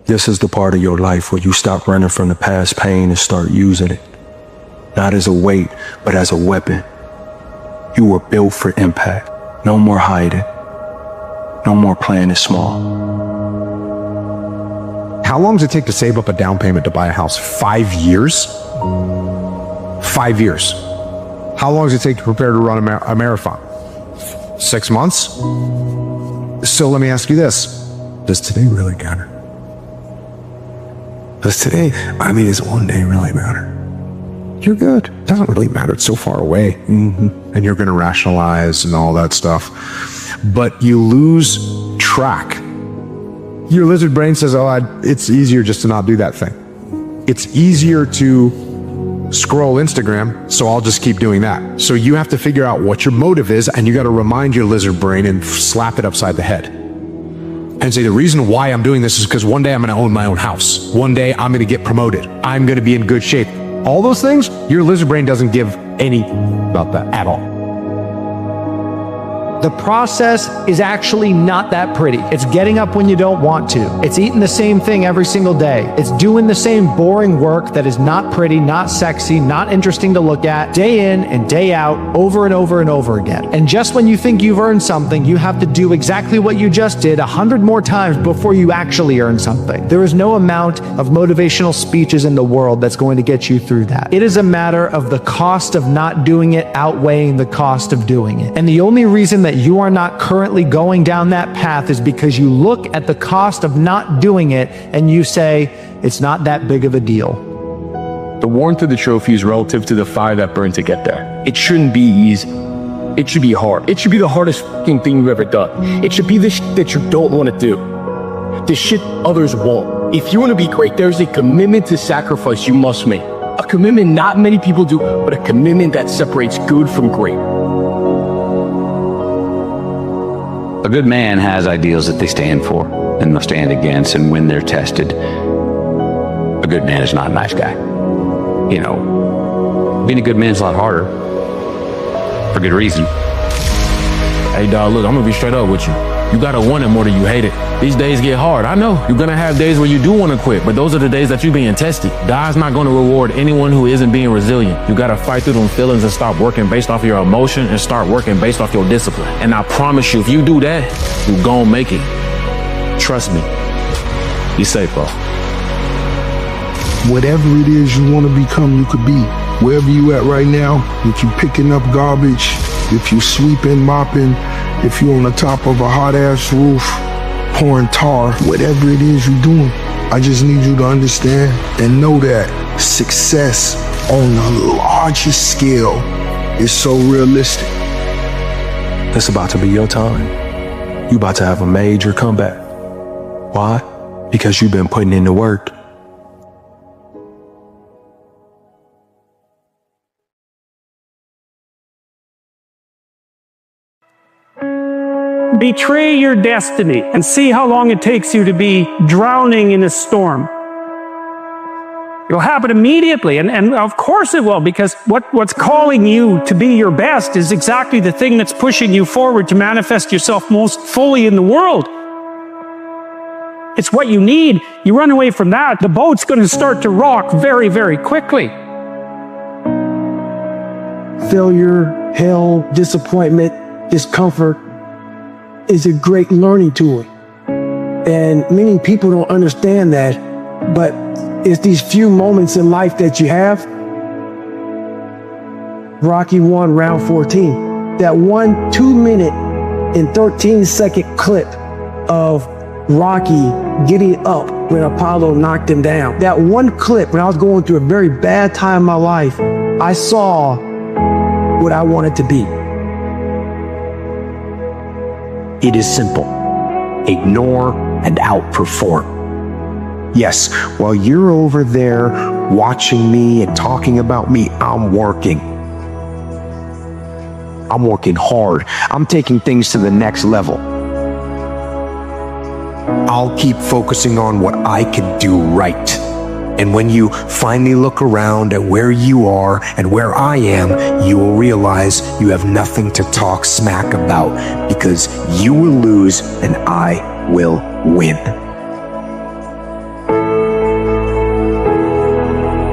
This is the part of your life where you stop running from the past pain and start using it. Not as a weight, but as a weapon. You were built for impact. No more hiding. No more playing it small. How long does it take to save up a down payment to buy a house? 5 years? 5 years. How long does it take to prepare to run a marathon? 6 months? So let me ask you this. Does today really matter? Does today, does one day really matter? You're good. It doesn't really matter. It's so far away. And you're going to rationalize and all that stuff. But you lose track. Your lizard brain says, it's easier just to not do that thing. It's easier to scroll Instagram, so I'll just keep doing that. So you have to figure out what your motive is, and you got to remind your lizard brain and slap it upside the head. And say, the reason why I'm doing this is because one day I'm going to own my own house. One day I'm going to get promoted. I'm going to be in good shape. All those things, your lizard brain doesn't give any about that at all. The process is actually not that pretty. It's getting up when you don't want to. It's eating the same thing every single day. It's doing the same boring work that is not pretty, not sexy, not interesting to look at, day in and day out, over and over and over again. And just when you think you've earned something, you have to do exactly what you just did 100 more times before you actually earn something. There is no amount of motivational speeches in the world that's going to get you through that. It is a matter of the cost of not doing it outweighing the cost of doing it. And the only reason that you are not currently going down that path is because you look at the cost of not doing it and you say, it's not that big of a deal. The warmth of the trophy is relative to the fire that burned to get there. It shouldn't be easy. It should be hard. It should be the hardest fucking thing you've ever done. It should be the shit that you don't want to do. The shit others won't. If you want to be great, there's a commitment to sacrifice you must make. A commitment not many people do, but a commitment that separates good from great. A good man has ideals that they stand for and they'll stand against, and when they're tested, a good man is not a nice guy. You know, being a good man is a lot harder for good reason. Hey dog, look, I'm gonna be straight up with you. You gotta want it more than you hate it. These days get hard. I know you're gonna have days where you do want to quit, but those are the days that you're being tested. God's not gonna reward anyone who isn't being resilient. You gotta fight through them feelings and stop working based off of your emotion and start working based off your discipline. And I promise you, if you do that, you're gonna make it. Trust me. Be safe, bro. Whatever it is you want to become, you could be. Wherever you at right now, if you picking up garbage, if you sweeping, mopping, if you on the top of a hot ass roof, pouring tar, whatever it is you're doing, I just need you to understand and know that success on the largest scale is so realistic. It's about to be your time. You about to have a major comeback. Why? Because you've been putting in the work. Betray your destiny and see how long it takes you to be drowning in a storm. It'll happen immediately, and of course it will, because what's calling you to be your best is exactly the thing that's pushing you forward to manifest yourself most fully in the world. It's what you need. You run away from that, the boat's going to start to rock very, very quickly. Failure, hell, disappointment, discomfort is a great learning tool. And many people don't understand that, but it's these few moments in life that you have. Rocky 1, round 14. That 1 2-minute and 13-second clip of Rocky getting up when Apollo knocked him down. That one clip, when I was going through a very bad time in my life, I saw what I wanted to be. It is simple. Ignore and outperform. Yes, while you're over there watching me and talking about me, I'm working. I'm working hard. I'm taking things to the next level. I'll keep focusing on what I can do right. And when you finally look around at where you are and where I am, you will realize you have nothing to talk smack about, because you will lose and I will win.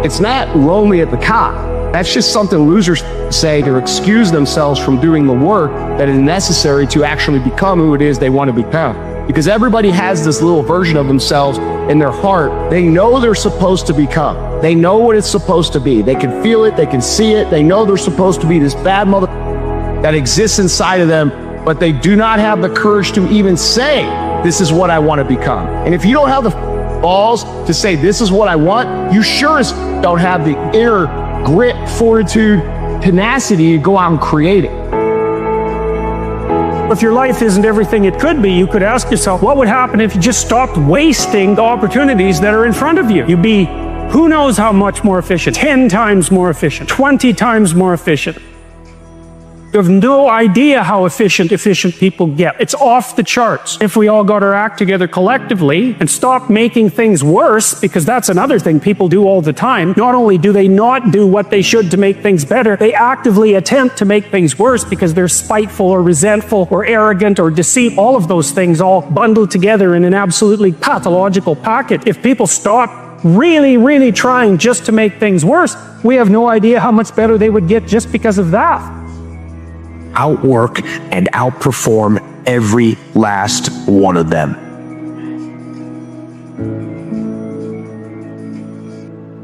It's not lonely at the top. That's just something losers say to excuse themselves from doing the work that is necessary to actually become who it is they want to become. Because everybody has this little version of themselves in their heart. They know they're supposed to become. They know what it's supposed to be. They can feel it. They can see it. They know they're supposed to be this bad mother that exists inside of them, but they do not have the courage to even say, this is what I want to become. And if you don't have the balls to say, this is what I want, you sure as don't have the inner grit, fortitude, tenacity to go out and create it. If your life isn't everything it could be, you could ask yourself, what would happen if you just stopped wasting the opportunities that are in front of you? You'd be, who knows how much more efficient, 10 times more efficient, 20 times more efficient. You have no idea how efficient people get. It's off the charts. If we all got our act together collectively and stopped making things worse, because that's another thing people do all the time. Not only do they not do what they should to make things better, they actively attempt to make things worse because they're spiteful or resentful or arrogant or deceit. All of those things all bundled together in an absolutely pathological packet. If people stop really trying just to make things worse, we have no idea how much better they would get just because of that. Outwork and outperform every last one of them.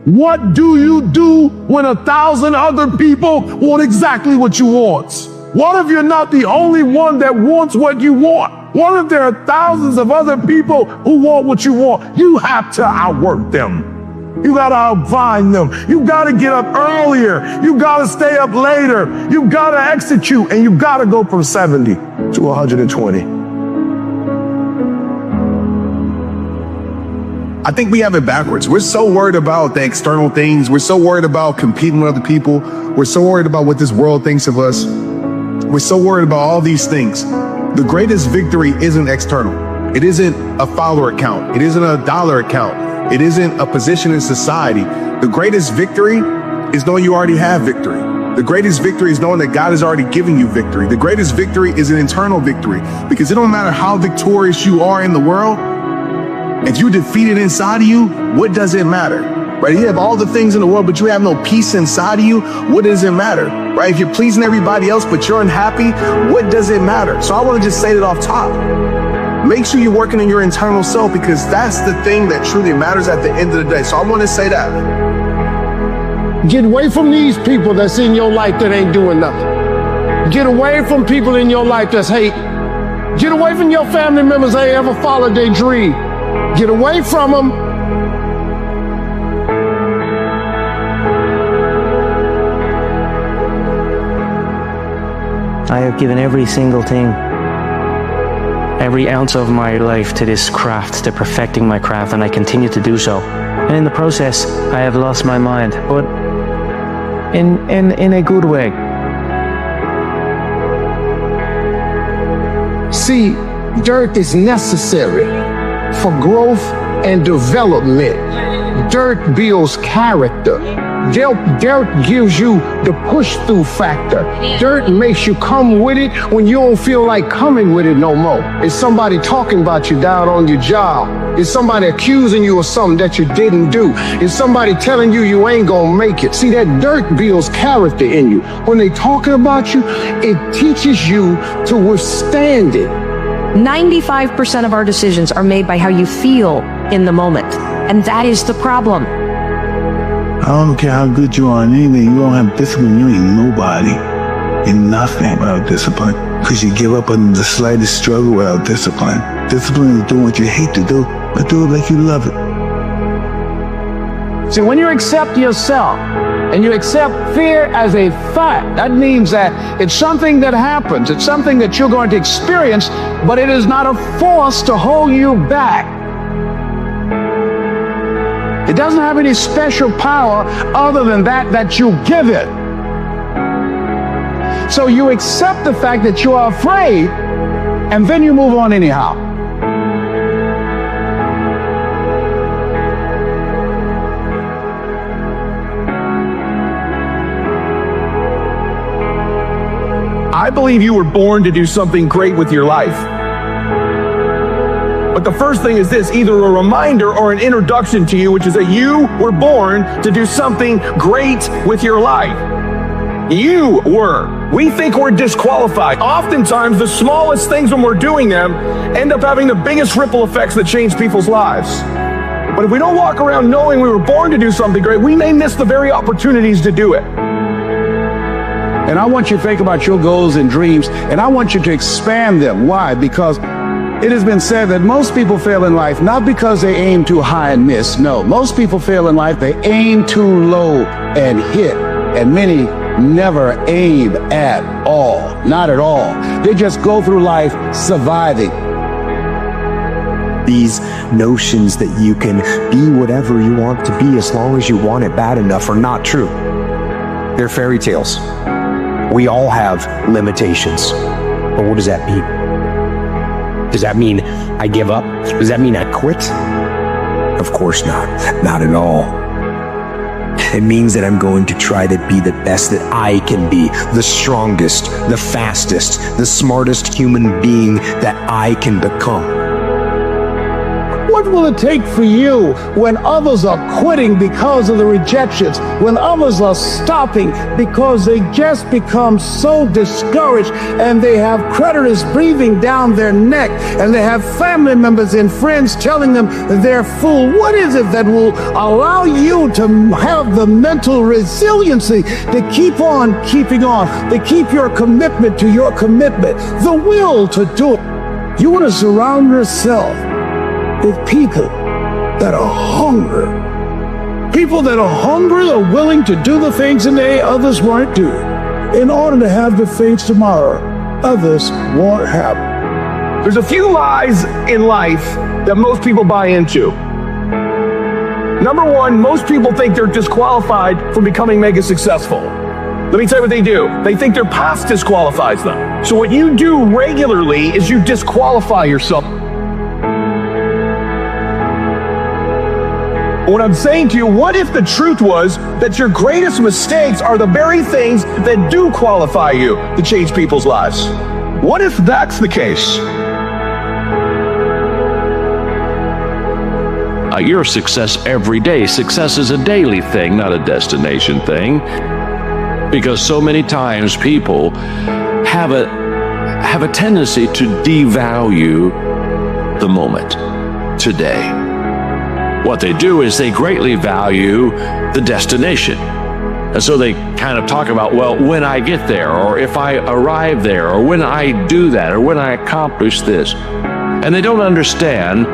What do you do when 1,000 other people want exactly what you want? What if you're not the only one that wants what you want? What if there are thousands of other people who want what you want? You have to outwork them. You gotta outvine them. You gotta get up earlier. You gotta stay up later. You gotta execute, and you gotta go from 70 to 120. I think we have it backwards. We're so worried about the external things. We're so worried about competing with other people. We're so worried about what this world thinks of us. We're so worried about all these things. The greatest victory isn't external. It isn't a follower account. It isn't a dollar account. It isn't a position in society. The greatest victory is knowing you already have victory. The greatest victory is knowing that God has already given you victory. The greatest victory is an internal victory, because it don't matter how victorious you are in the world. If you're defeated inside of you, what does it matter? Right? You have all the things in the world, but you have no peace inside of you. What does it matter? Right? If you're pleasing everybody else, but you're unhappy, what does it matter? So I want to just say that off top. Make sure you're working on your internal self, because that's the thing that truly matters at the end of the day. So I want to say that. Get away from these people that's in your life that ain't doing nothing. Get away from people in your life that's hate. Get away from your family members that ain't ever followed their dream. Get away from them. I have given every single thing, every ounce of my life to this craft, to perfecting my craft, and I continue to do so. And in the process, I have lost my mind, but in a good way. See, dirt is necessary for growth and development. Dirt builds character. Dirt gives you the push-through factor. Dirt makes you come with it when you don't feel like coming with it no more. Is somebody talking about you down on your job? Is somebody accusing you of something that you didn't do? Is somebody telling you you ain't gonna make it? See, that dirt builds character in you. When they talking about you, it teaches you to withstand it. 95% of our decisions are made by how you feel in the moment. And that is the problem. I don't care how good you are in anything, you don't have discipline, you ain't nobody. You're nothing without discipline. Because you give up on the slightest struggle without discipline. Discipline is doing what you hate to do, but do it like you love it. See, when you accept yourself and you accept fear as a fact, that means that it's something that happens. It's something that you're going to experience, but it is not a force to hold you back. It doesn't have any special power other than that you give it. So you accept the fact that you are afraid, and then you move on anyhow. I believe you were born to do something great with your life. But the first thing is this, either a reminder or an introduction to you, which is that you were born to do something great with your life. You were. We think we're disqualified. Oftentimes, the smallest things when we're doing them end up having the biggest ripple effects that change people's lives. But if we don't walk around knowing we were born to do something great, we may miss the very opportunities to do it. And I want you to think about your goals and dreams, and I want you to expand them. Why? Because it has been said that most people fail in life not because they aim too high and miss. No, most people fail in life, they aim too low and hit. And many never aim at all. Not at all. They just go through life surviving. These notions that you can be whatever you want to be as long as you want it bad enough are not true. They're fairy tales. We all have limitations. But what does that mean? Does that mean I give up? Does that mean I quit? Of course not. Not at all. It means that I'm going to try to be the best that I can be, the strongest, the fastest, the smartest human being that I can become. What will it take for you when others are quitting because of the rejections, when others are stopping because they just become so discouraged and they have creditors breathing down their neck and they have family members and friends telling them they're full? What is it that will allow you to have the mental resiliency to keep on keeping on, to keep your commitment to your commitment, the will to do it? You want to surround yourself with people that are hungry. People that are hungry are willing to do the things today others won't do in order to have the things tomorrow others won't have. There's a few lies in life that most people buy into. Number one, most people think they're disqualified from becoming mega successful. Let me tell you what they do. They think their past disqualifies them. So what you do regularly is you disqualify yourself. What I'm saying to you, what if the truth was that your greatest mistakes are the very things that do qualify you to change people's lives? What if that's the case? Your success every day. Success is a daily thing, not a destination thing. Because so many times people have a tendency to devalue the moment, today. What they do is they greatly value the destination. And so they kind of talk about, well, when I get there, or if I arrive there, or when I do that, or when I accomplish this. And they don't understand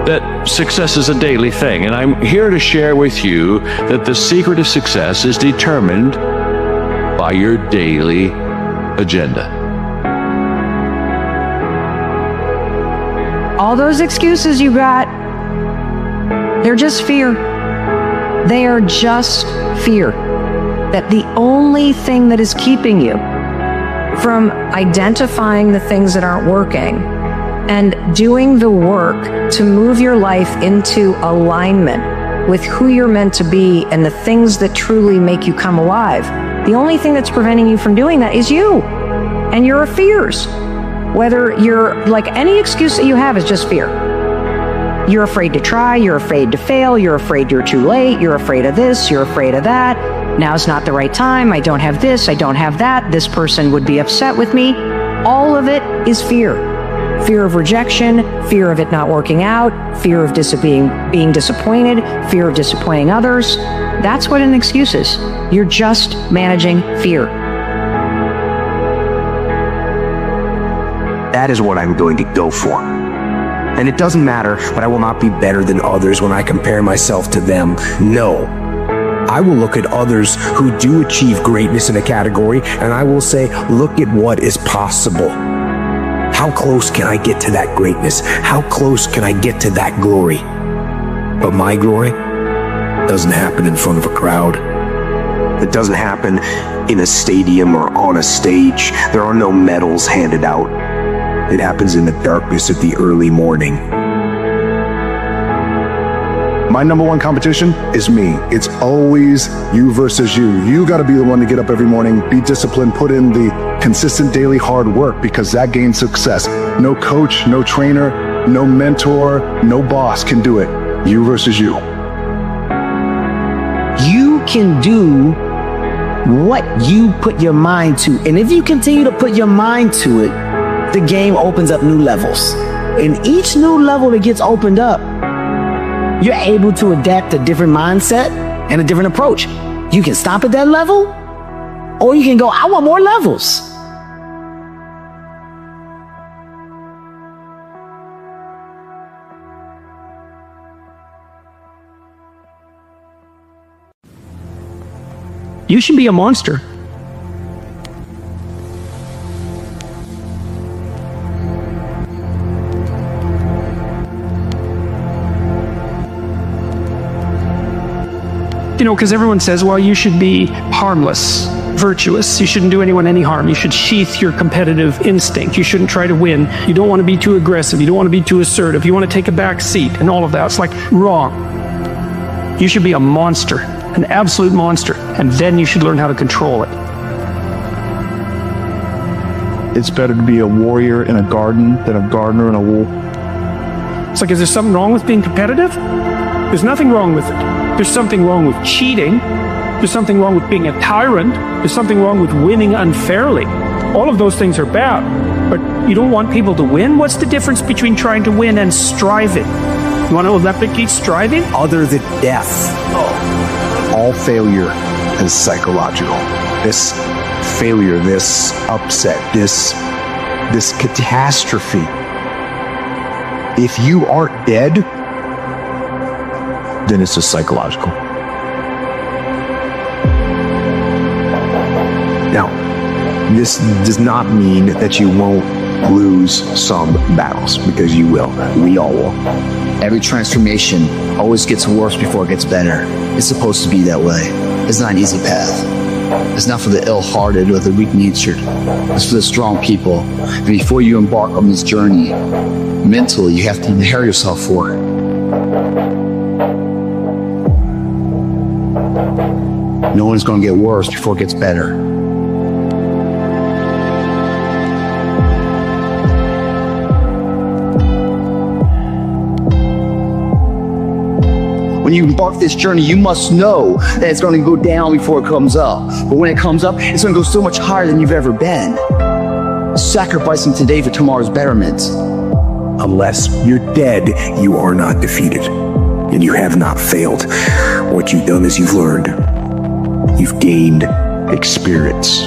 that success is a daily thing. And I'm here to share with you that the secret of success is determined by your daily agenda. All those excuses you got, they're just fear. They are just fear. That the only thing that is keeping you from identifying the things that aren't working and doing the work to move your life into alignment with who you're meant to be and the things that truly make you come alive, the only thing that's preventing you from doing that is you and your fears. Whether you're like, any excuse that you have is just fear. You're afraid to try, you're afraid to fail, you're afraid you're too late, you're afraid of this, you're afraid of that. Now's not the right time, I don't have this, I don't have that, this person would be upset with me. All of it is fear. Fear of rejection, fear of it not working out, fear of being disappointed, fear of disappointing others. That's what an excuse is. You're just managing fear. That is what I'm going to go for. And it doesn't matter, but I will not be better than others when I compare myself to them. No. I will look at others who do achieve greatness in a category, and I will say, look at what is possible. How close can I get to that greatness? How close can I get to that glory? But my glory doesn't happen in front of a crowd. It doesn't happen in a stadium or on a stage. There are no medals handed out. It happens in the darkness of the early morning. My number one competition is me. It's always you versus you. You got to be the one to get up every morning, be disciplined, put in the consistent daily hard work, because that gains success. No coach, no trainer, No mentor, no boss can do it. You versus you. You can do what you put your mind to. And if you continue to put your mind to it, the game opens up new levels. And each new level that gets opened up, you're able to adapt a different mindset and a different approach. You can stop at that level, or you can go, I want more levels. You should be a monster. You know, because everyone says, well, you should be harmless, virtuous. You shouldn't do anyone any harm. You should sheath your competitive instinct. You shouldn't try to win. You don't want to be too aggressive. You don't want to be too assertive. You want to take a back seat and all of that. It's like wrong. You should be a monster, an absolute monster, and then you should learn how to control it. It's better to be a warrior in a garden than a gardener in a wool. It's like, is there something wrong with being competitive? There's nothing wrong with it. There's something wrong with cheating. There's something wrong with being a tyrant. There's something wrong with winning unfairly. All of those things are bad. But you don't want people to win? What's the difference between trying to win and striving? You want to Olympic striving? Other than death. All failure is psychological. This failure, this upset, this catastrophe. If you aren't dead, then it's just psychological. Now, this does not mean that you won't lose some battles, because you will. We all will. Every transformation always gets worse before it gets better. It's supposed to be that way. It's not an easy path. It's not for the ill-hearted or the weak-natured. It's for the strong people. And before you embark on this journey, mentally, you have to prepare yourself for it. No one's going to get worse before it gets better. When you embark this journey, you must know that it's going to go down before it comes up. But when it comes up, it's going to go so much higher than you've ever been. Sacrificing today for tomorrow's betterment. Unless you're dead, you are not defeated. And you have not failed. What you've done is you've learned. You've gained experience.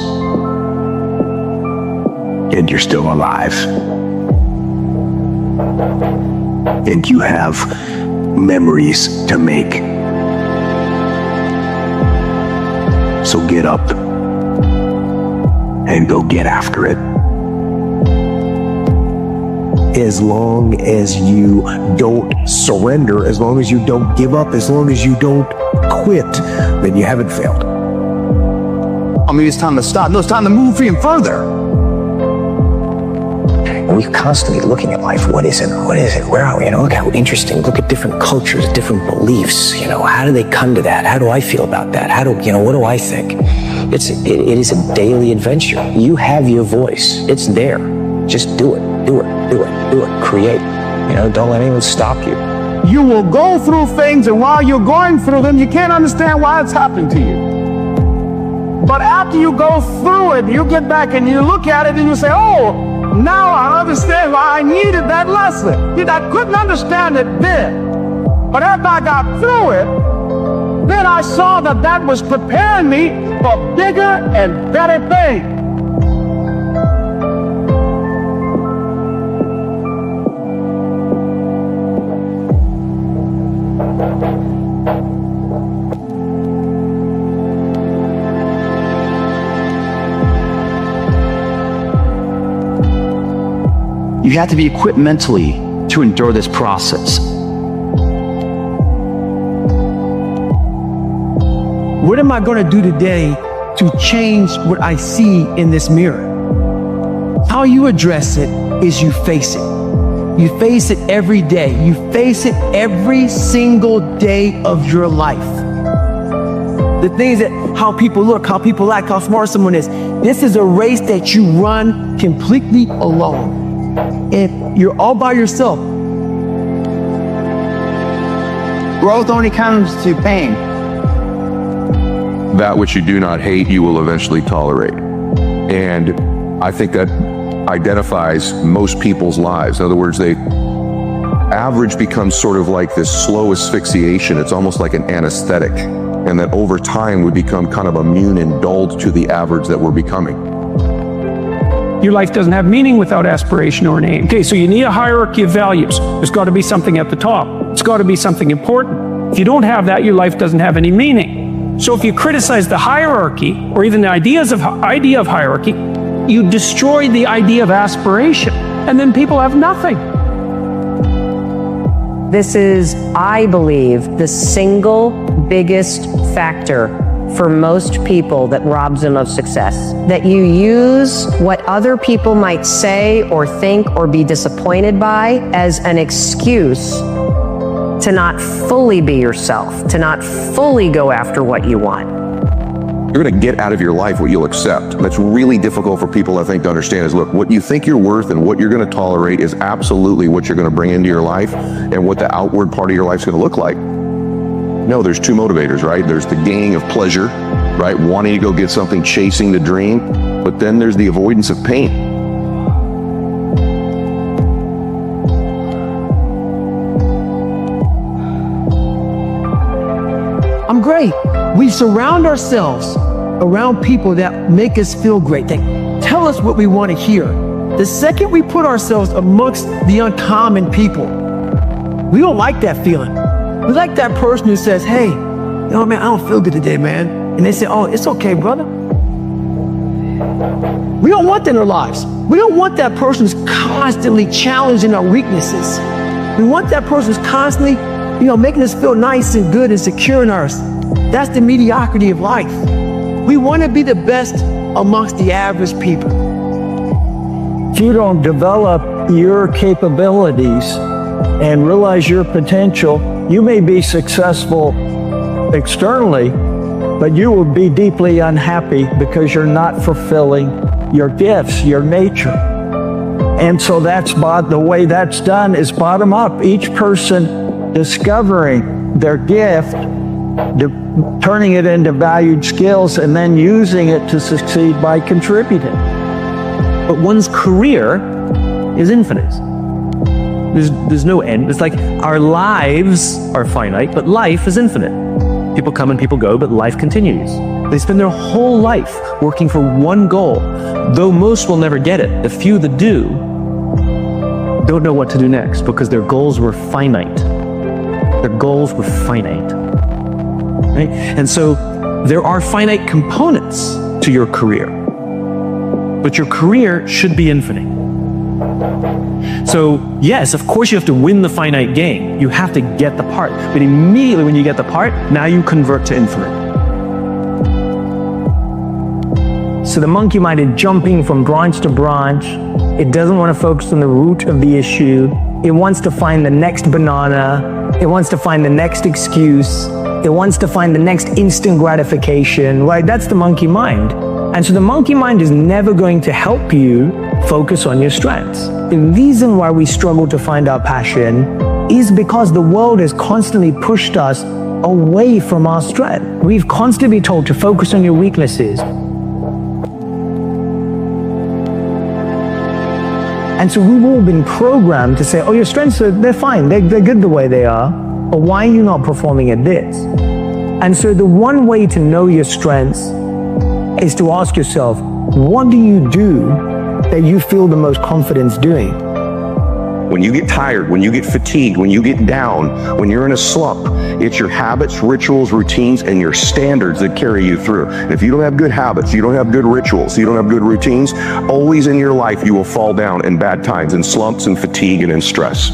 And you're still alive. And you have memories to make. So get up and go get after it. As long as you don't surrender, as long as you don't give up, as long as you don't quit, then you haven't failed. Maybe it's time to stop. No, it's time to move even further. We're constantly looking at life. What is it? What is it? Where are we? Look how interesting. Look at different cultures, different beliefs. How do they come to that? How do I feel about that? What do I think? It is a daily adventure. You have your voice. It's there. Just do it. Do it. Do it. Do it. Create. Don't let anyone stop you. You will go through things, and while you're going through them, you can't understand why it's happening to you. But after you go through it, you get back and you look at it and you say, oh, now I understand why I needed that lesson. I couldn't understand it then. But after I got through it, then I saw that that was preparing me for bigger and better things. You have to be equipped mentally to endure this process. What am I going to do today to change what I see in this mirror? How you address it is you face it. You face it every day. You face it every single day of your life. The things that how people look, how people act, how smart someone is. This is a race that you run completely alone. If you're all by yourself, Growth only comes to pain. That which you do not hate, you will eventually tolerate. And I think that identifies most people's lives. In other words, average becomes sort of like this slow asphyxiation. It's almost like an anesthetic. And that over time we become kind of immune and dulled to the average that we're becoming. Your life doesn't have meaning without aspiration or an aim. Okay, so you need a hierarchy of values. There's got to be something at the top. It's got to be something important. If you don't have that, your life doesn't have any meaning. So if you criticize the hierarchy, or even the idea of hierarchy, you destroy the idea of aspiration, and then people have nothing. This is, I believe, the single biggest factor for most people that robs them of success. That you use what other people might say or think or be disappointed by as an excuse to not fully be yourself, to not fully go after what you want. You're going to get out of your life what you'll accept. That's really difficult for people, I think, to understand is, look, what you think you're worth and what you're going to tolerate is absolutely what you're going to bring into your life and what the outward part of your life is going to look like. No, there's two motivators, right? There's the gaining of pleasure, right? Wanting to go get something, chasing the dream. But then there's the avoidance of pain. I'm great. We surround ourselves around people that make us feel great, that tell us what we want to hear. The second we put ourselves amongst the uncommon people, we don't like that feeling. We like that person who says, hey, you know, man, I don't feel good today, man. And they say, oh, it's okay, brother. We don't want that in our lives. We don't want that person who's constantly challenging our weaknesses. We want that person who's constantly, you know, making us feel nice and good and secure in us. That's the mediocrity of life. We want to be the best amongst the average people. If you don't develop your capabilities and realize your potential, you may be successful externally, but you will be deeply unhappy because you're not fulfilling your gifts, your nature. And so the way that's done is bottom up. Each person discovering their gift, turning it into valued skills, and then using it to succeed by contributing. But one's career is infinite. There's no end. It's like our lives are finite, but life is infinite. People come and people go, but life continues. They spend their whole life working for one goal, though most will never get it. The few that do don't know what to do next because their goals were finite. Their goals were finite. Right? And so there are finite components to your career, but your career should be infinite. So yes, of course you have to win the finite game. You have to get the part. But immediately when you get the part, now you convert to infinite. So the monkey mind is jumping from branch to branch. It doesn't want to focus on the root of the issue. It wants to find the next banana. It wants to find the next excuse. It wants to find the next instant gratification, right? That's the monkey mind. And so the monkey mind is never going to help you focus on your strengths. The reason why we struggle to find our passion is because the world has constantly pushed us away from our strength. We've constantly been told to focus on your weaknesses. And so we've all been programmed to say, oh, your strengths, they're fine. They're good the way they are. But why are you not performing at this? And so the one way to know your strengths is to ask yourself, what do you do that you feel the most confidence doing? When you get tired, when you get fatigued, when you get down, when you're in a slump, it's your habits, rituals, routines, and your standards that carry you through. And if you don't have good habits, you don't have good rituals, you don't have good routines, always in your life you will fall down in bad times, in slumps and fatigue and in stress.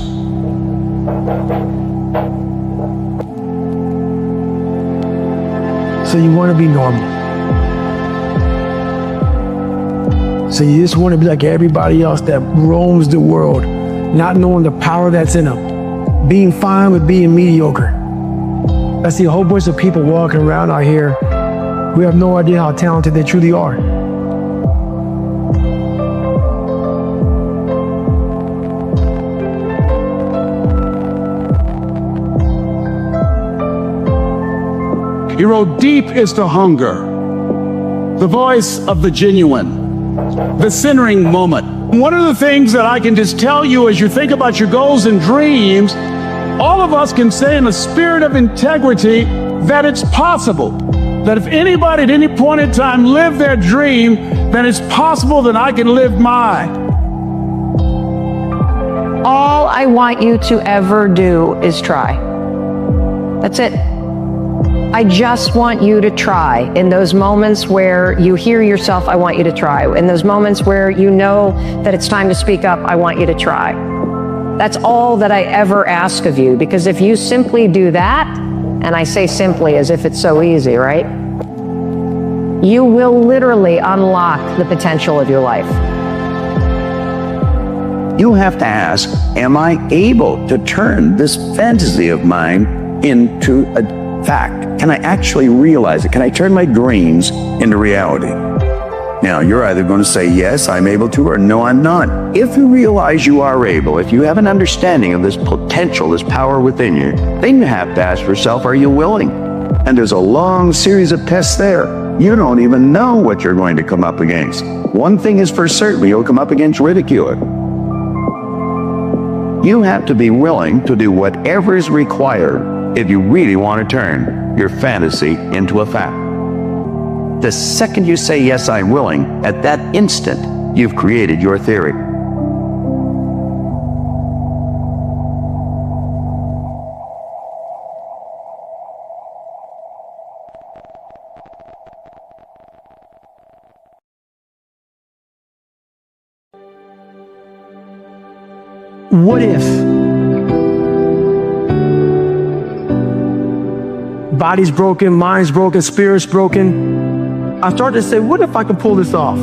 So you want to be normal. So you just want to be like everybody else that roams the world, not knowing the power that's in them, being fine with being mediocre. I see a whole bunch of people walking around out here who have no idea how talented they truly are. He wrote, "Deep is the hunger, the voice of the genuine, the centering moment." One of the things that I can just tell you as you think about your goals and dreams, all of us can say in a spirit of integrity that it's possible. That if anybody at any point in time lived their dream, then it's possible that I can live mine. All I want you to ever do is try. That's it. I just want you to try. In those moments where you hear yourself, I want you to try. In those moments where you know that it's time to speak up, I want you to try. That's all that I ever ask of you, because if you simply do that, and I say simply as if it's so easy, right? You will literally unlock the potential of your life. You have to ask, am I able to turn this fantasy of mine into a fact? Can I actually realize it? Can I turn my dreams into reality? Now, you're either going to say, yes, I'm able to, or no, I'm not. If you realize you are able, if you have an understanding of this potential, this power within you, then you have to ask yourself, are you willing? And there's a long series of tests there. You don't even know what you're going to come up against. One thing is for certain, you'll come up against ridicule. You have to be willing to do whatever is required if you really want to turn your fantasy into a fact. The second you say, yes, I'm willing, at that instant, you've created your theory. What if? Body's broken, mind's broken, spirit's broken. I started to say, what if I can pull this off?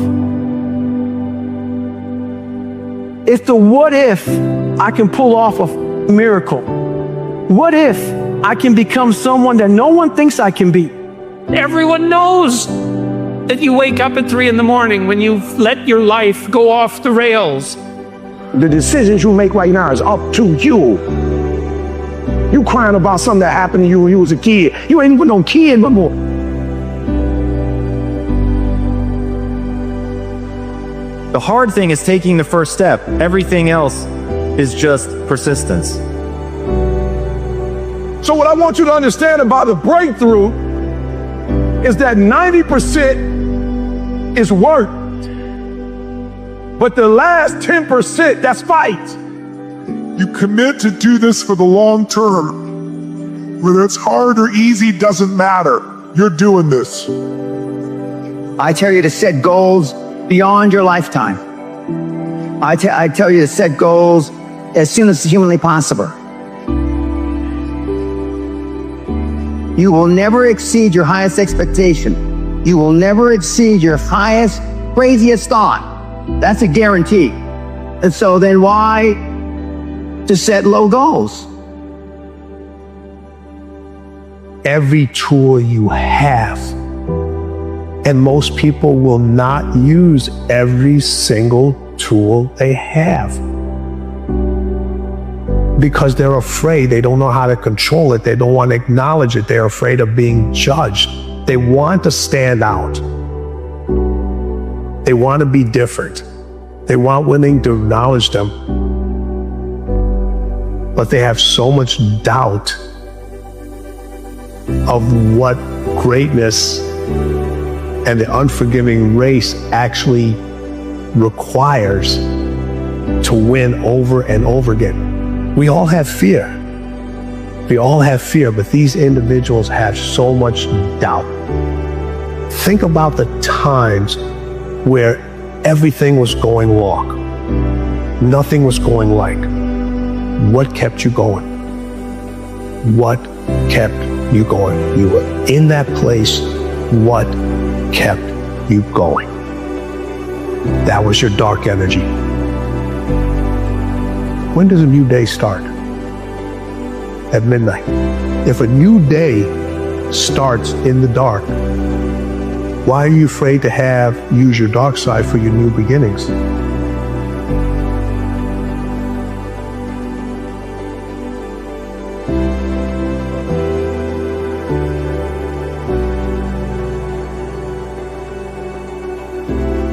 It's the what if I can pull off a miracle. What if I can become someone that no one thinks I can be? Everyone knows that you wake up at 3 a.m. when you've let your life go off the rails. The decisions you make right now is up to you. You crying about something that happened to you when you was a kid. You ain't even no kid no more. The hard thing is taking the first step. Everything else is just persistence. So what I want you to understand about the breakthrough is that 90% is work. But the last 10%, that's fight. You commit to do this for the long term. Whether it's hard or easy doesn't matter. You're doing this. I tell you to set goals beyond your lifetime. I tell you to set goals as soon as humanly possible. You will never exceed your highest expectation. You will never exceed your highest, craziest thought. That's a guarantee. And so then why to set low goals? Every tool you have, and most people will not use every single tool they have because they're afraid. They don't know how to control it. They don't want to acknowledge it. They're afraid of being judged. They want to stand out. They want to be different. They want willing to acknowledge them. But they have so much doubt of what greatness and the unforgiving race actually requires to win over and over again. We all have fear. We all have fear, but these individuals have so much doubt. Think about the times where everything was going wrong. Nothing was going right. What kept you going? What kept you going? You were in that place. What kept you going? That was your dark energy. When does a new day start? At midnight. If a new day starts in the dark, why are you afraid to use your dark side for your new beginnings?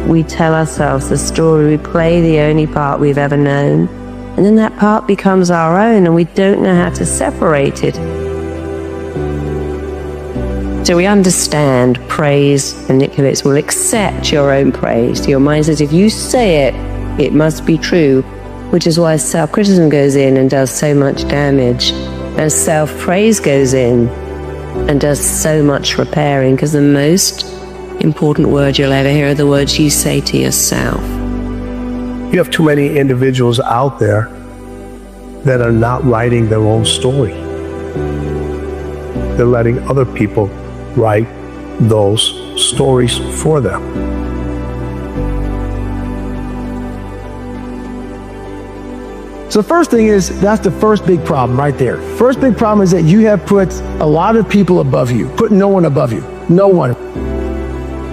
we tell ourselves the story, we play the only part we've ever known, and then that part becomes our own and we don't know how to separate it. So we understand praise manipulates. We'll accept your own praise. Your mind says if you say it, it must be true, which is why self-criticism goes in and does so much damage, and self-praise goes in and does so much repairing, because the most important word you'll ever hear are the words you say to yourself. You have too many individuals out there that are not writing their own story. They're letting other people write those stories for them. So the first thing is, that's the first big problem right there. First big problem is that you have put a lot of people above you, put no one above you, no one.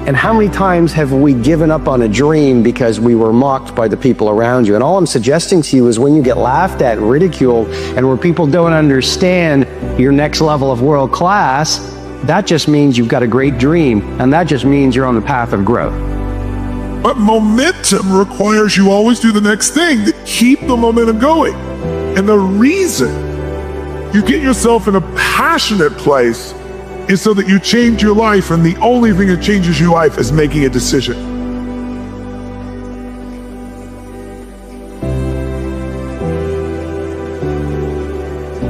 And how many times have we given up on a dream because we were mocked by the people around you? And all I'm suggesting to you is when you get laughed at, ridiculed, and where people don't understand your next level of world class, that just means you've got a great dream, and that just means you're on the path of growth. But momentum requires you always do the next thing to keep the momentum going. And the reason you get yourself in a passionate place is so that you change your life, and the only thing that changes your life is making a decision.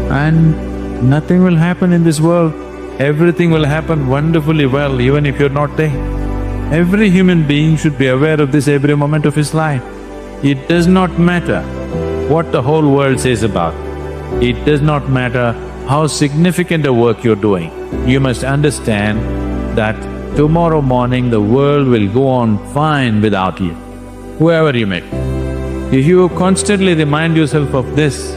And nothing will happen in this world. Everything will happen wonderfully well, even if you're not there. Every human being should be aware of this every moment of his life. It does not matter what the whole world says about it. It does not matter how significant a work you're doing. You must understand that tomorrow morning the world will go on fine without you, whoever you may. If you constantly remind yourself of this,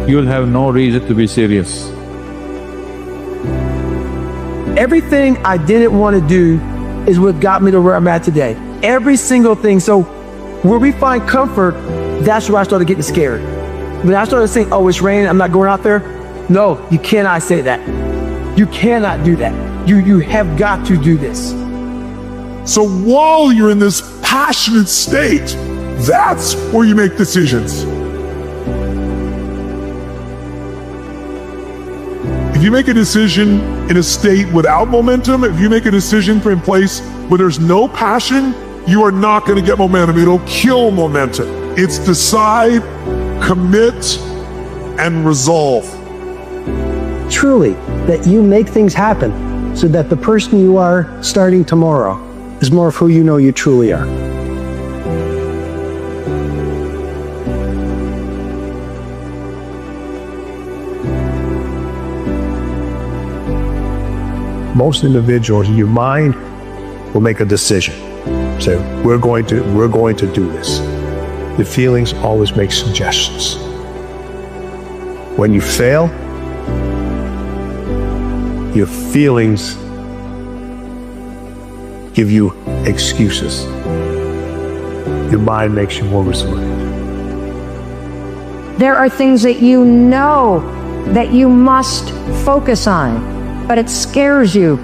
you'll have no reason to be serious. Everything I didn't want to do is what got me to where I'm at today. Every single thing. So where we find comfort, that's where I started getting scared. When I started saying, oh, it's raining, I'm not going out there. No, you cannot say that. You cannot do that. You have got to do this. So while you're in this passionate state, that's where you make decisions. If you make a decision in a state without momentum, if you make a decision in a place where there's no passion, you are not going to get momentum. It'll kill momentum. It's decide, commit, and resolve. Truly, that you make things happen so that the person you are starting tomorrow is more of who you know you truly are. Most individuals, your mind will make a decision. Say, we're going to do this. The feelings always make suggestions. When you fail, your feelings give you excuses. Your mind makes you more resilient. There are things that you know that you must focus on, but it scares you.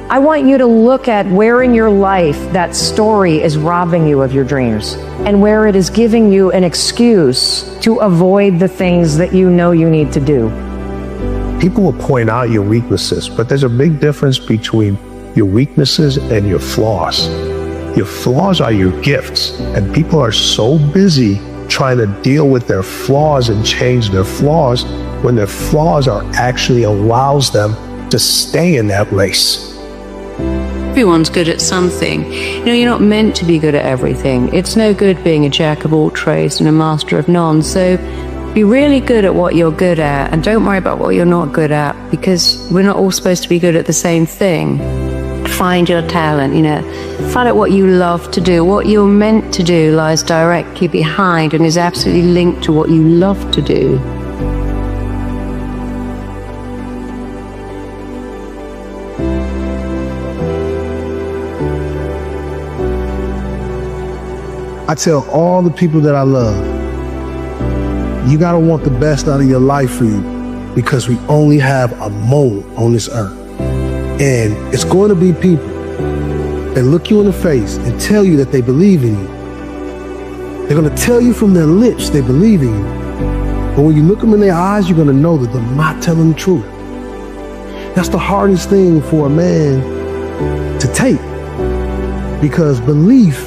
I want you to look at where in your life that story is robbing you of your dreams, and where it is giving you an excuse to avoid the things that you know you need to do. People will point out your weaknesses, but there's a big difference between your weaknesses and your flaws. Your flaws are your gifts, and people are so busy trying to deal with their flaws and change their flaws when their flaws are actually allows them to stay in that race. Everyone's good at something. You know, you're not meant to be good at everything. It's no good being a jack of all trades and a master of none. So be really good at what you're good at, and don't worry about what you're not good at, because we're not all supposed to be good at the same thing. Find your talent, find out what you love to do. What you're meant to do lies directly behind and is absolutely linked to what you love to do. I tell all the people that I love, you gotta want the best out of your life for you, because we only have a moment on this earth. And it's going to be people and look you in the face and tell you that they believe in you. They're going to tell you from their lips they believe in you. But when you look them in their eyes, you're going to know that they're not telling the truth. That's the hardest thing for a man to take, because belief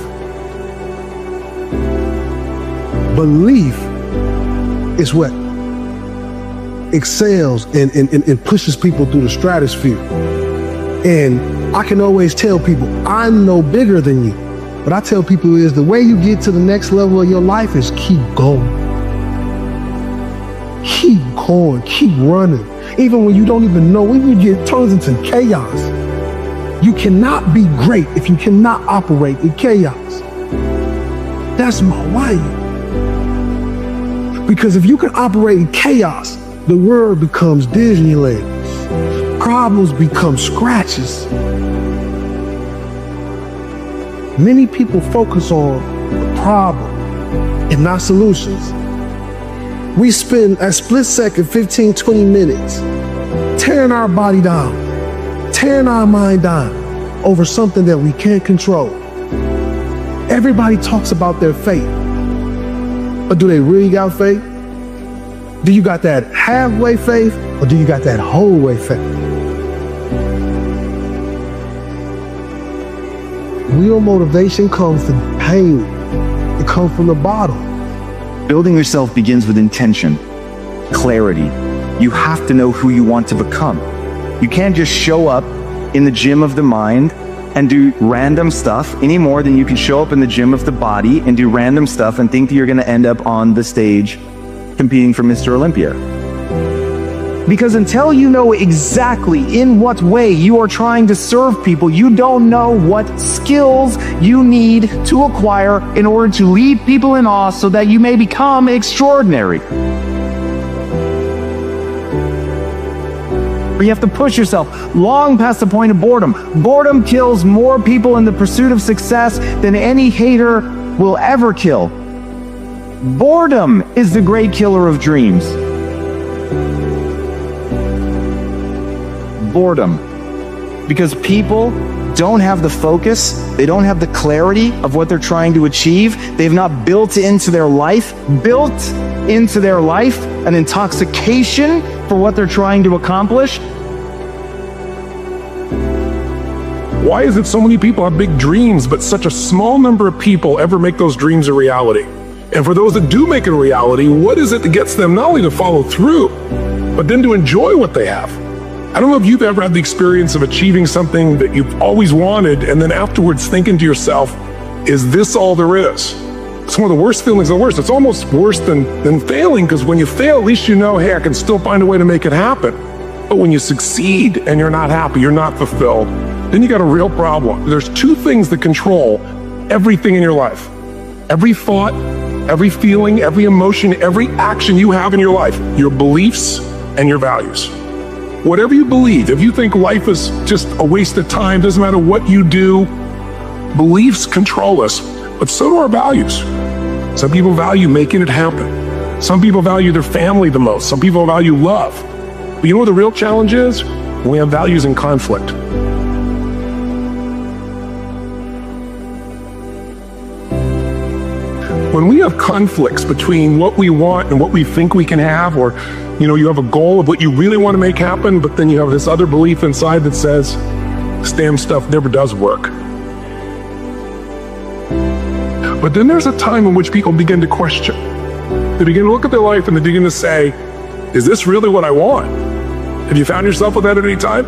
is what excels and pushes people through the stratosphere. And I can always tell people, I'm no bigger than you. What I tell people is the way you get to the next level of your life is keep going. Keep going, keep running. Even when you don't even know, when it turns into chaos. You cannot be great if you cannot operate in chaos. That's my life. Because if you can operate in chaos, the world becomes Disneyland. Problems become scratches. Many people focus on the problem and not solutions. We spend a split second, 15, 20 minutes tearing our body down, tearing our mind down over something that we can't control. Everybody talks about their faith, but do they really got faith? Do you got that halfway faith, or do you got that whole way faith? Real motivation comes from pain. It comes from the bottom. Building yourself begins with intention, clarity. You have to know who you want to become. You can't just show up in the gym of the mind and do random stuff any more than you can show up in the gym of the body and do random stuff and think that you're going to end up on the stage competing for Mr. Olympia. Because until you know exactly in what way you are trying to serve people, you don't know what skills you need to acquire in order to leave people in awe so that you may become extraordinary. You have to push yourself long past the point of boredom. Boredom kills more people in the pursuit of success than any hater will ever kill. Boredom is the great killer of dreams. Boredom. Because people don't have the focus, they don't have the clarity of what they're trying to achieve. They've not built into their life an intoxication for what they're trying to accomplish. Why is it so many people have big dreams, but such a small number of people ever make those dreams a reality? And for those that do make it a reality, what is it that gets them not only to follow through, but then to enjoy what they have? I don't know if you've ever had the experience of achieving something that you've always wanted, and then afterwards thinking to yourself, is this all there is? It's one of the worst feelings of the worst. It's almost worse than failing, because when you fail, at least you know, hey, I can still find a way to make it happen. But when you succeed and you're not happy, you're not fulfilled, then you got a real problem. There's two things that control everything in your life. Every thought, every feeling, every emotion, every action you have in your life, your beliefs and your values. Whatever you believe, if you think life is just a waste of time, doesn't matter what you do, beliefs control us, but so do our values. Some people value making it happen. Some people value their family the most. Some people value love. But you know what the real challenge is? We have values in conflict. When we have conflicts between what we want and what we think we can have, or you have a goal of what you really want to make happen, but then you have this other belief inside that says, this damn stuff never does work. But then there's a time in which people begin to question. They begin to look at their life and they begin to say, is this really what I want? Have you found yourself with that at any time?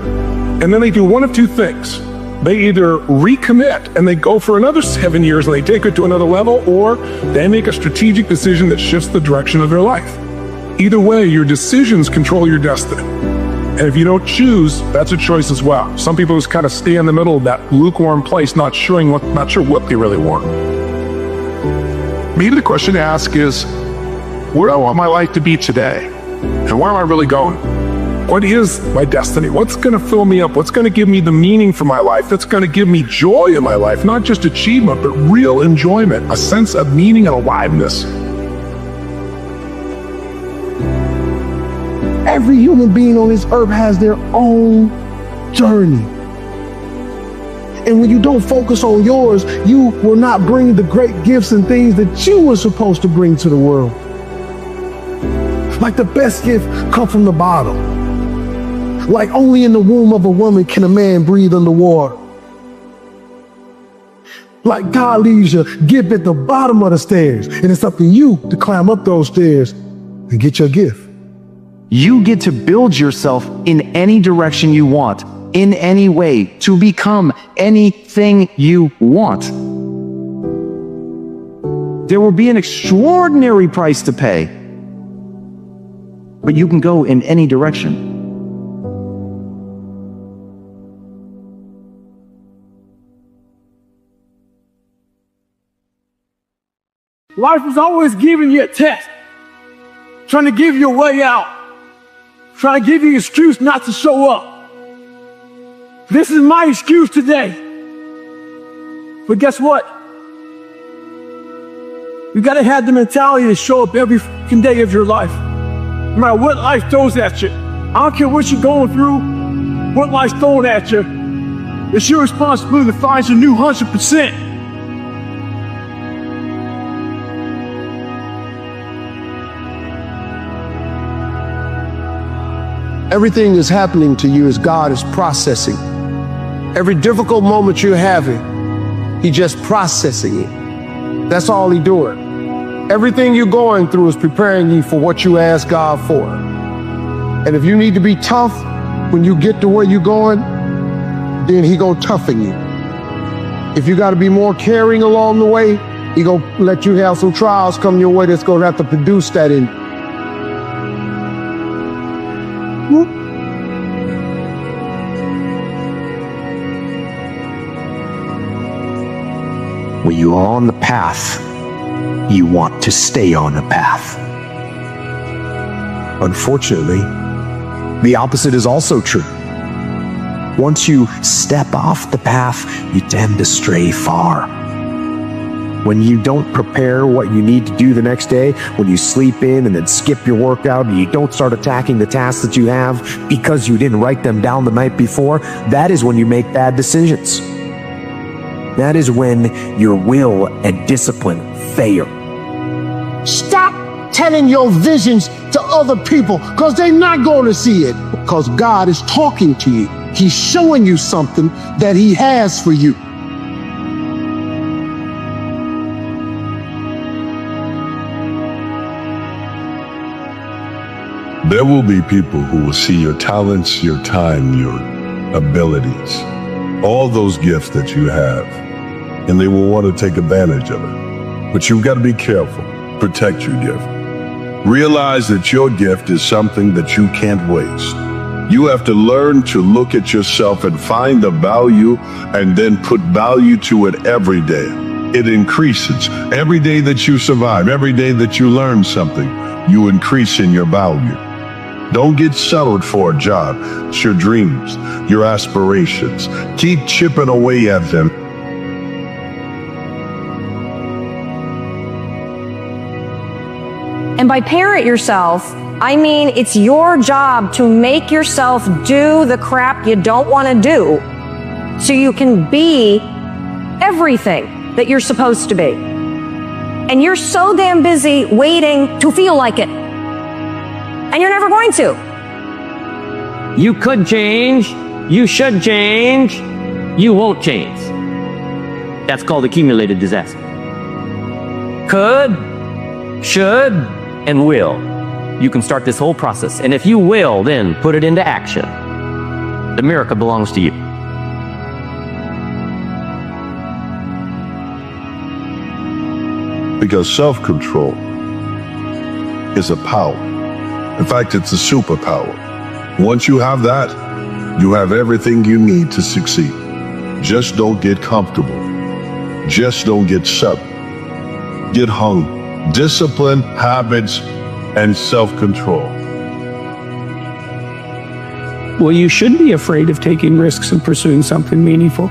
And then they do one of two things. They either recommit and they go for another 7 years and they take it to another level, or they make a strategic decision that shifts the direction of their life. Either way, your decisions control your destiny. And if you don't choose, that's a choice as well. Some people just kind of stay in the middle of that lukewarm place, not sure what they really want. Maybe the question to ask is, where do I want my life to be today? And where am I really going? What is my destiny? What's going to fill me up? What's going to give me the meaning for my life? That's going to give me joy in my life, not just achievement, but real enjoyment, a sense of meaning and aliveness. Every human being on this earth has their own journey. And when you don't focus on yours, you will not bring the great gifts and things that you were supposed to bring to the world. Like the best gift come from the bottom. Like only in the womb of a woman can a man breathe underwater. Like God leaves your gift at the bottom of the stairs, and it's up to you to climb up those stairs and get your gift. You get to build yourself in any direction you want, in any way, to become anything you want. There will be an extraordinary price to pay, but you can go in any direction. Life is always giving you a test, trying to give you a way out, trying to give you an excuse not to show up. This is my excuse today. But guess what? You gotta have the mentality to show up every fucking day of your life. No matter what life throws at you. I don't care what you're going through, what life's throwing at you. It's your responsibility to find your new 100%. Everything that's happening to you as God is processing. Every difficult moment you're having, He's just processing it. That's all He's doing. Everything you're going through is preparing you for what you ask God for. And if you need to be tough when you get to where you're going, then He gonna toughen you. If you gotta be more caring along the way, He gonna let you have some trials come your way that's gonna have to produce that in you. When you are on the path, you want to stay on the path. Unfortunately, the opposite is also true. Once you step off the path, you tend to stray far. When you don't prepare what you need to do the next day, when you sleep in and then skip your workout, and you don't start attacking the tasks that you have because you didn't write them down the night before, that is when you make bad decisions. That is when your will and discipline fail. Stop telling your visions to other people, because they're not going to see it. Because God is talking to you. He's showing you something that He has for you. There will be people who will see your talents, your time, your abilities, all those gifts that you have, and they will want to take advantage of it. But you've got to be careful. Protect your gift. Realize that your gift is something that you can't waste. You have to learn to look at yourself and find the value and then put value to it every day. It increases. Every day that you survive, every day that you learn something, you increase in your value. Don't get settled for a job. It's your dreams, your aspirations. Keep chipping away at them. And by parent yourself, I mean it's your job to make yourself do the crap you don't want to do so you can be everything that you're supposed to be. And you're so damn busy waiting to feel like it. And you're never going to. You could change, you should change, you won't change. That's called accumulated disaster. Could, should, and will. You can start this whole process. And if you will, then put it into action. The miracle belongs to you. Because self-control is a power. In fact, it's a superpower. Once you have that, you have everything you need to succeed. Just don't get comfortable. Just don't get settled. Get hungry. Discipline, habits, and self-control. Well, you should be afraid of taking risks and pursuing something meaningful.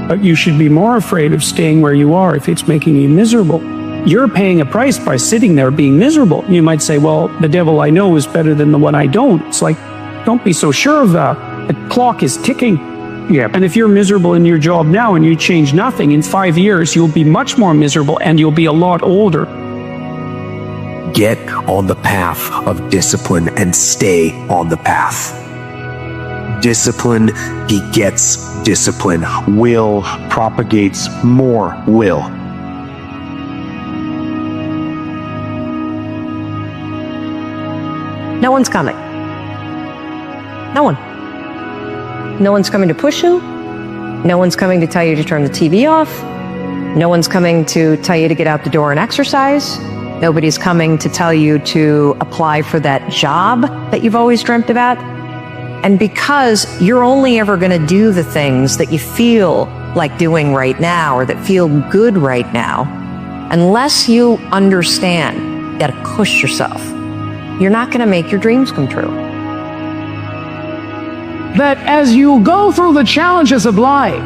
But you should be more afraid of staying where you are if it's making you miserable. You're paying a price by sitting there being miserable. You might say, well, the devil I know is better than the one I don't. It's like, don't be so sure of that. The clock is ticking. Yeah. And if you're miserable in your job now and you change nothing, in 5 years, you'll be much more miserable and you'll be a lot older. Get on the path of discipline and stay on the path. Discipline begets discipline. Will propagates more will. No one's coming. No one. No one's coming to push you. No one's coming to tell you to turn the TV off. No one's coming to tell you to get out the door and exercise. Nobody's coming to tell you to apply for that job that you've always dreamt about. And because you're only ever going to do the things that you feel like doing right now or that feel good right now, unless you understand you got to push yourself, you're not going to make your dreams come true. That as you go through the challenges of life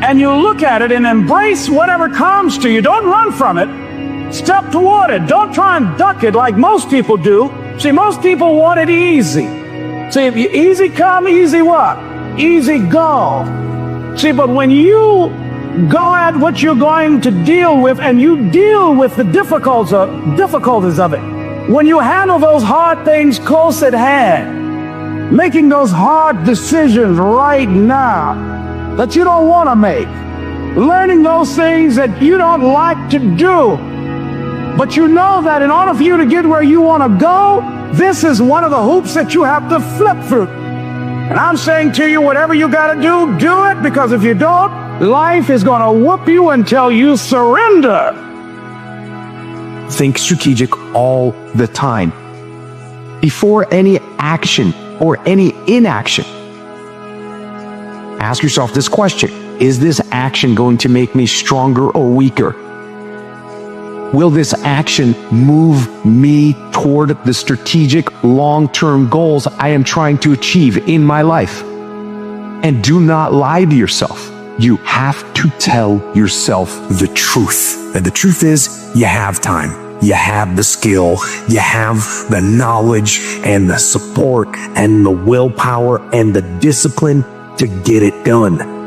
and you look at it and embrace whatever comes to you, don't run from it. Step toward it. Don't try and duck it like most people do. See, most people want it easy. See, if you easy come, easy what? Easy go. See, but when you go at what you're going to deal with and you deal with the difficulties of it, when you handle those hard things close at hand, making those hard decisions right now that you don't want to make, learning those things that you don't like to do, but you know that in order for you to get where you want to go, this is one of the hoops that you have to flip through. And I'm saying to you, whatever you got to do, do it, because if you don't, life is going to whoop you until you surrender. Think strategic all the time. Before any action or any inaction, ask yourself this question: is this action going to make me stronger or weaker? Will this action move me toward the strategic long-term goals I am trying to achieve in my life? And do not lie to yourself. You have to tell yourself the truth. And the truth is, you have time. You have the skill, you have the knowledge and the support and the willpower and the discipline to get it done.